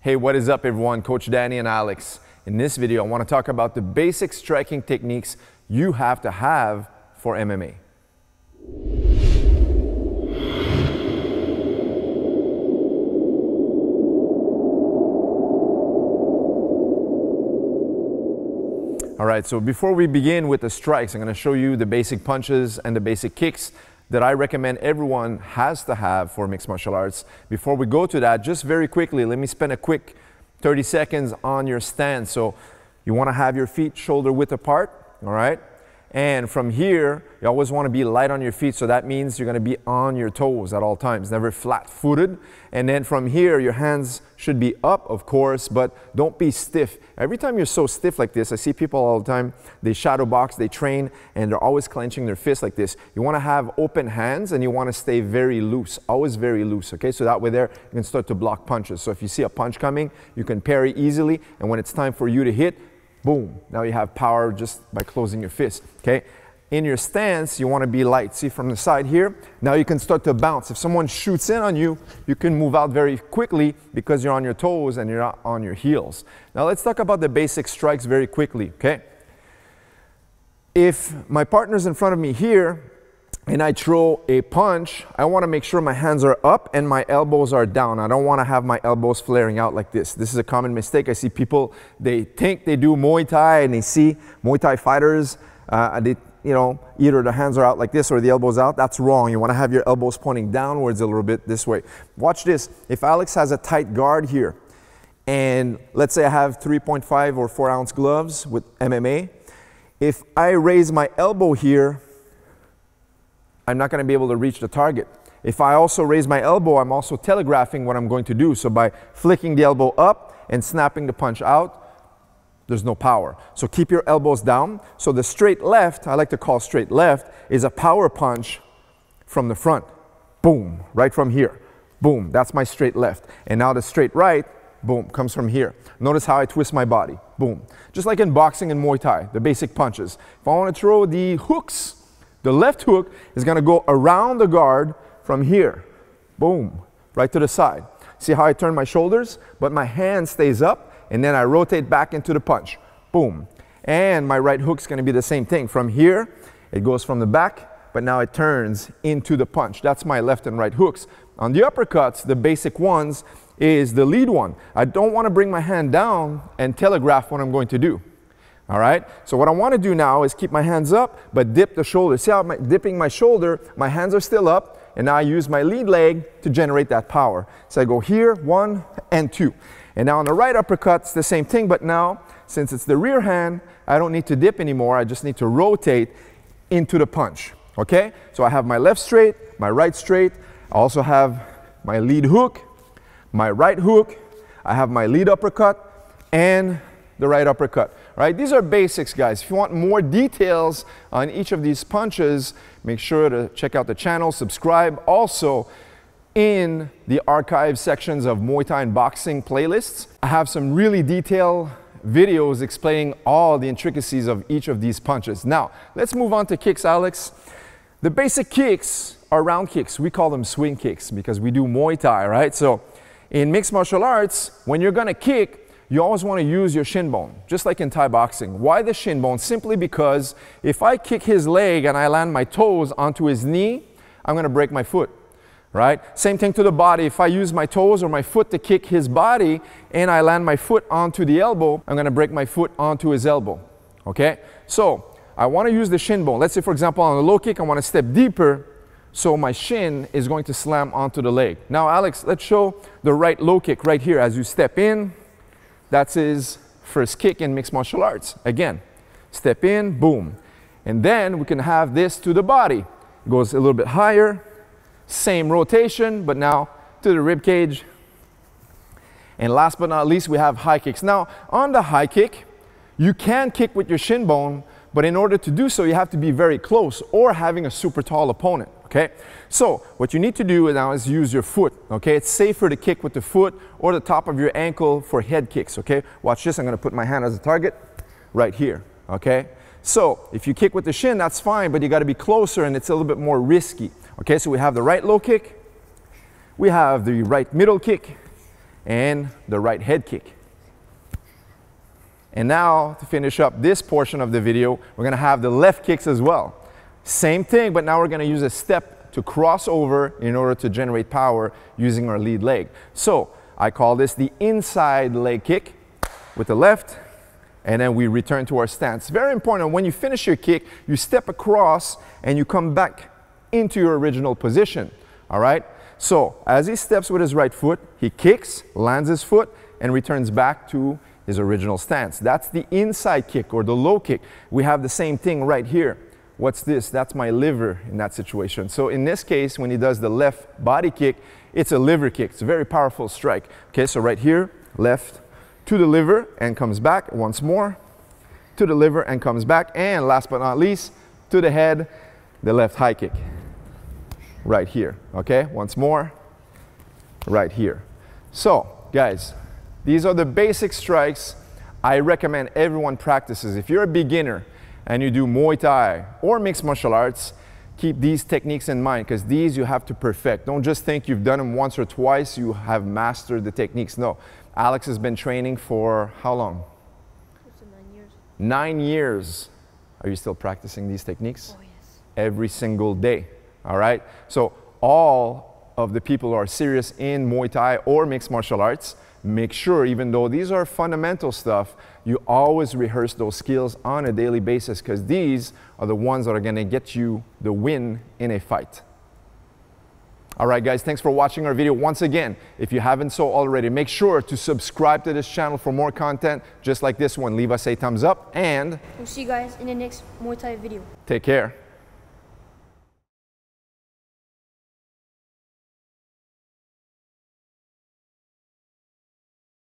Hey, what is up everyone? Coach Danny and Alex. In this video, I want to talk about the basic striking techniques you have to have for MMA. All right, so before we begin with the strikes, I'm going to show you the basic punches and the basic kicks that I recommend everyone has to have for mixed martial arts. Before we go to that, just very quickly, let me spend a quick 30 seconds on your stance. So you want to have your feet shoulder width apart, all right? And from here, you always want to be light on your feet, so that means you're going to be on your toes at all times, never flat-footed. And then from here, your hands should be up, of course, but don't be stiff. Every time you're so stiff like this, I see people all the time, they shadow box, they train, and they're always clenching their fists like this. You want to have open hands, and you want to stay very loose, always very loose, okay? So that way there, you can start to block punches. So if you see a punch coming, you can parry easily, and when it's time for you to hit, boom, now you have power just by closing your fist, okay? In your stance, you want to be light. See from the side here, now you can start to bounce. If someone shoots in on you, you can move out very quickly because you're on your toes and you're not on your heels. Now let's talk about the basic strikes very quickly, okay? If my partner's in front of me here, and I throw a punch, I want to make sure my hands are up and my elbows are down. I don't want to have my elbows flaring out like this. This is a common mistake. I see people, they think they do Muay Thai and they see Muay Thai fighters, either the hands are out like this or the elbows out. That's wrong. You want to have your elbows pointing downwards a little bit this way. Watch this. If Alex has a tight guard here, and let's say I have 3.5 or 4 ounce gloves with MMA, if I raise my elbow here, I'm not going to be able to reach the target. If I also raise my elbow, I'm also telegraphing what I'm going to do. So by flicking the elbow up and snapping the punch out, there's no power. So keep your elbows down. So the straight left, I like to call straight left, is a power punch from the front. Boom, right from here. Boom, that's my straight left. And now the straight right, boom, comes from here. Notice how I twist my body. Boom. Just like in boxing and Muay Thai, the basic punches. If I want to throw the hooks, the left hook is going to go around the guard from here. Boom, right to the side. See how I turn my shoulders? But my hand stays up, and then I rotate back into the punch. Boom. And my right hook's going to be the same thing. From here, it goes from the back, but now it turns into the punch. That's my left and right hooks. On the uppercuts, the basic ones is the lead one. I don't want to bring my hand down and telegraph what I'm going to do. All right, so what I want to do now is keep my hands up, but dip the shoulder. See how I'm dipping my shoulder, my hands are still up, and now I use my lead leg to generate that power. So I go here, 1 and 2. And now on the right uppercut, it's the same thing, but now, since it's the rear hand, I don't need to dip anymore, I just need to rotate into the punch, okay? So I have my left straight, my right straight, I also have my lead hook, my right hook, I have my lead uppercut, and the right uppercut. Right? These are basics, guys. If you want more details on each of these punches, make sure to check out the channel, subscribe. Also, in the archive sections of Muay Thai and boxing playlists, I have some really detailed videos explaining all the intricacies of each of these punches. Now, let's move on to kicks, Alex. The basic kicks are round kicks. We call them swing kicks because we do Muay Thai, right? So, in mixed martial arts, when you're going to kick, you always want to use your shin bone, just like in Thai boxing. Why the shin bone? Simply because if I kick his leg and I land my toes onto his knee, I'm going to break my foot, right? Same thing to the body. If I use my toes or my foot to kick his body and I land my foot onto the elbow, I'm going to break my foot onto his elbow, okay? So I want to use the shin bone. Let's say, for example, on a low kick, I want to step deeper, so my shin is going to slam onto the leg. Now, Alex, let's show the right low kick right here. As you step in, that's his first kick in mixed martial arts. Again, step in, boom. And then we can have this to the body. It goes a little bit higher, same rotation, but now to the rib cage. And last but not least, we have high kicks. Now, on the high kick, you can kick with your shin bone, but in order to do so, you have to be very close or having a super tall opponent. Okay, so what you need to do now is use your foot, okay? It's safer to kick with the foot or the top of your ankle for head kicks, okay? Watch this, I'm gonna put my hand as a target right here, okay? So if you kick with the shin, that's fine, but you gotta be closer and it's a little bit more risky, okay? So we have the right low kick, we have the right middle kick, and the right head kick. And now, to finish up this portion of the video, we're gonna have the left kicks as well. Same thing, but now we're gonna use a step to cross over in order to generate power using our lead leg. So, I call this the inside leg kick with the left, and then we return to our stance. Very important, when you finish your kick, you step across and you come back into your original position, all right? So, as he steps with his right foot, he kicks, lands his foot, and returns back to his original stance. That's the inside kick or the low kick. We have the same thing right here. What's this? That's my liver in that situation. So in this case, when he does the left body kick, it's a liver kick. It's a very powerful strike. Okay, so right here, left to the liver and comes back once more, to the liver and comes back, and last but not least, to the head, the left high kick. Right here, okay? Once more, right here. So, guys, these are the basic strikes I recommend everyone practices. If you're a beginner and you do Muay Thai or mixed martial arts, keep these techniques in mind because these you have to perfect. Don't just think you've done them once or twice, you have mastered the techniques. No. Alex has been training for how long? 9 years. 9 years. Are you still practicing these techniques? Oh, yes. Every single day, all right? So all of the people who are serious in Muay Thai or mixed martial arts, make sure, even though these are fundamental stuff, you always rehearse those skills on a daily basis because these are the ones that are going to get you the win in a fight. All right, guys, thanks for watching our video. Once again, if you haven't so already, make sure to subscribe to this channel for more content just like this one. Leave us a thumbs up and we'll see you guys in the next Muay Thai video. Take care.